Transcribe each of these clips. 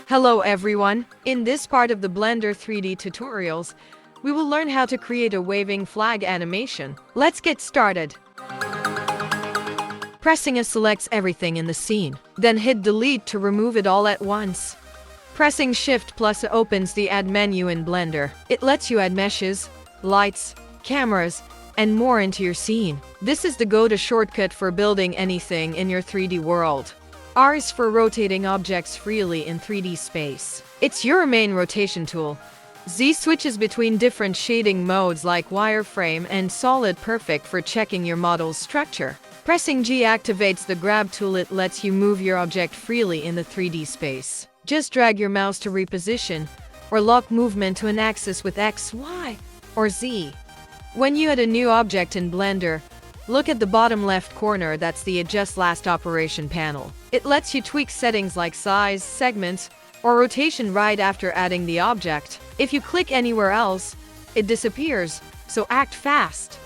Hello everyone! In this part of the Blender 3D tutorials, we will learn how to create a waving flag animation. Let's get started. Pressing A selects everything in the scene. Then hit Delete to remove it all at once. Pressing Shift plus opens the Add menu in Blender. It lets you add meshes, lights, cameras, and more into your scene. This is the go-to shortcut for building anything in your 3D world. R is for rotating objects freely in 3D space. It's your main rotation tool. Z switches between different shading modes like wireframe and solid, perfect for checking your model's structure. Pressing G activates the grab tool. It lets you move your object freely in the 3D space. Just drag your mouse to reposition or lock movement to an axis with X, Y, or Z. When you add a new object in Blender, look at the bottom left corner. That's the Adjust Last Operation panel. It lets you tweak settings like size, segments, or rotation right after adding the object. If you click anywhere else, it disappears, so act fast.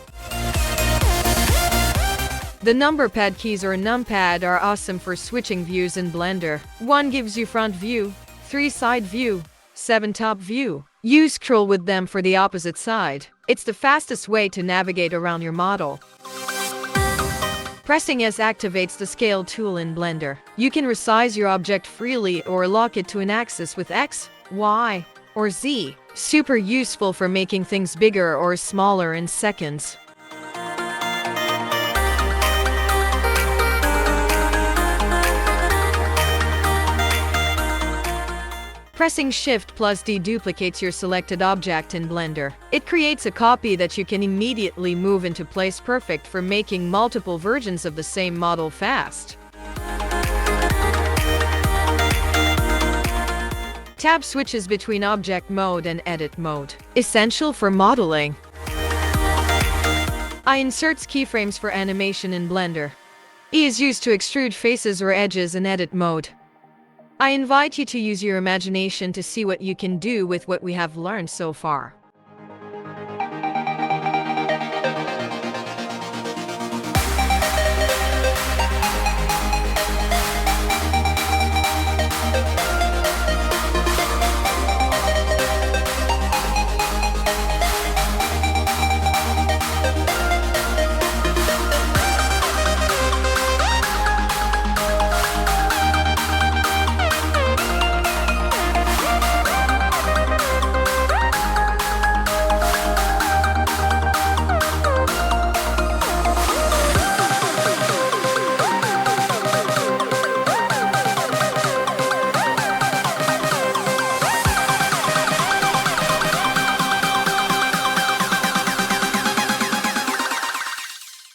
The number pad keys or numpad are awesome for switching views in Blender. 1 gives you front view, 3 side view, 7 top view. Use scroll with them for the opposite side. It's the fastest way to navigate around your model. Pressing S activates the Scale tool in Blender. You can resize your object freely or lock it to an axis with X, Y, or Z. Super useful for making things bigger or smaller in seconds. Pressing Shift plus D duplicates your selected object in Blender. It creates a copy that you can immediately move into place, perfect for making multiple versions of the same model fast. Tab switches between object mode and edit mode. Essential for modeling. I inserts keyframes for animation in Blender. E is used to extrude faces or edges in edit mode. I invite you to use your imagination to see what you can do with what we have learned so far.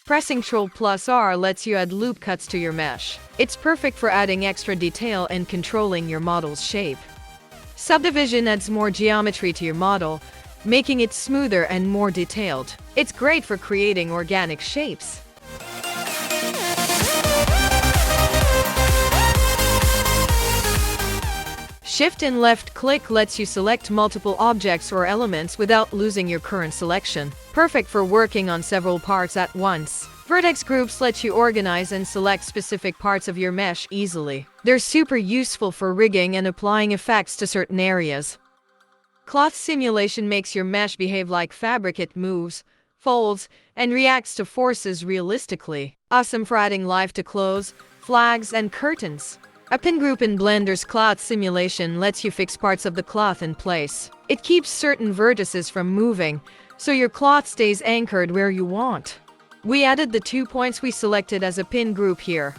Pressing Ctrl plus R lets you add loop cuts to your mesh. It's perfect for adding extra detail and controlling your model's shape. Subdivision adds more geometry to your model, making it smoother and more detailed. It's great for creating organic shapes. Shift and left click lets you select multiple objects or elements without losing your current selection. Perfect for working on several parts at once. Vertex groups let you organize and select specific parts of your mesh easily. They're super useful for rigging and applying effects to certain areas. Cloth simulation makes your mesh behave like fabric. It moves, folds, and reacts to forces realistically. Awesome for adding life to clothes, flags, and curtains. A pin group in Blender's cloth simulation lets you fix parts of the cloth in place. It keeps certain vertices from moving, so your cloth stays anchored where you want. We added the 2 points we selected as a pin group here.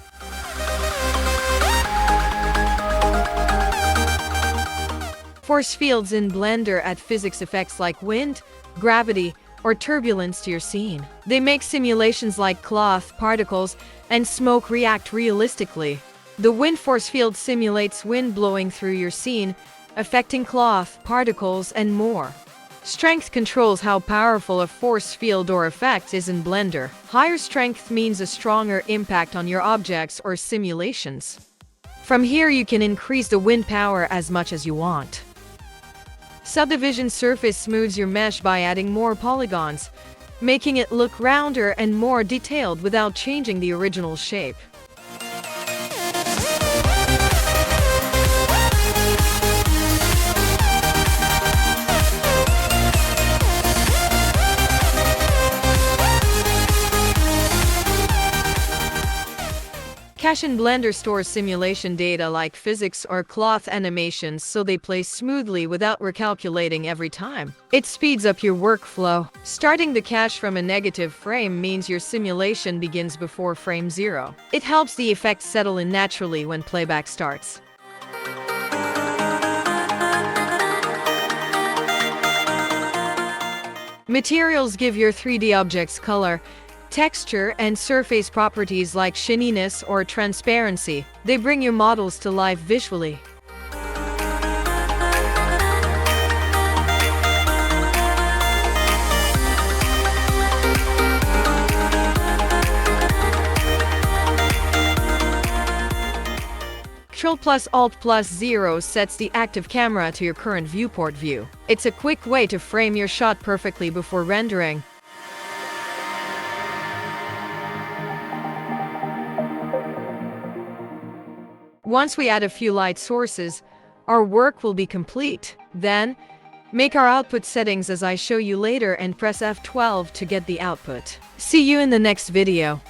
Force fields in Blender add physics effects like wind, gravity, or turbulence to your scene. They make simulations like cloth, particles, and smoke react realistically. The wind force field simulates wind blowing through your scene, affecting cloth, particles, and more. Strength controls how powerful a force field or effect is in Blender. Higher strength means a stronger impact on your objects or simulations. From here you can increase the wind power as much as you want. Subdivision surface smooths your mesh by adding more polygons, making it look rounder and more detailed without changing the original shape. Cache in Blender stores simulation data like physics or cloth animations so they play smoothly without recalculating every time. It speeds up your workflow. Starting the cache from a negative frame means your simulation begins before frame 0. It helps the effects settle in naturally when playback starts. Materials give your 3D objects color, texture, and surface properties like shininess or transparency. They bring your models to life visually. Ctrl+Alt+0 sets the active camera to your current viewport view. It's a quick way to frame your shot perfectly before rendering. Once we add a few light sources, our work will be complete. Then, make our output settings as I show you later and press F12 to get the output. See you in the next video.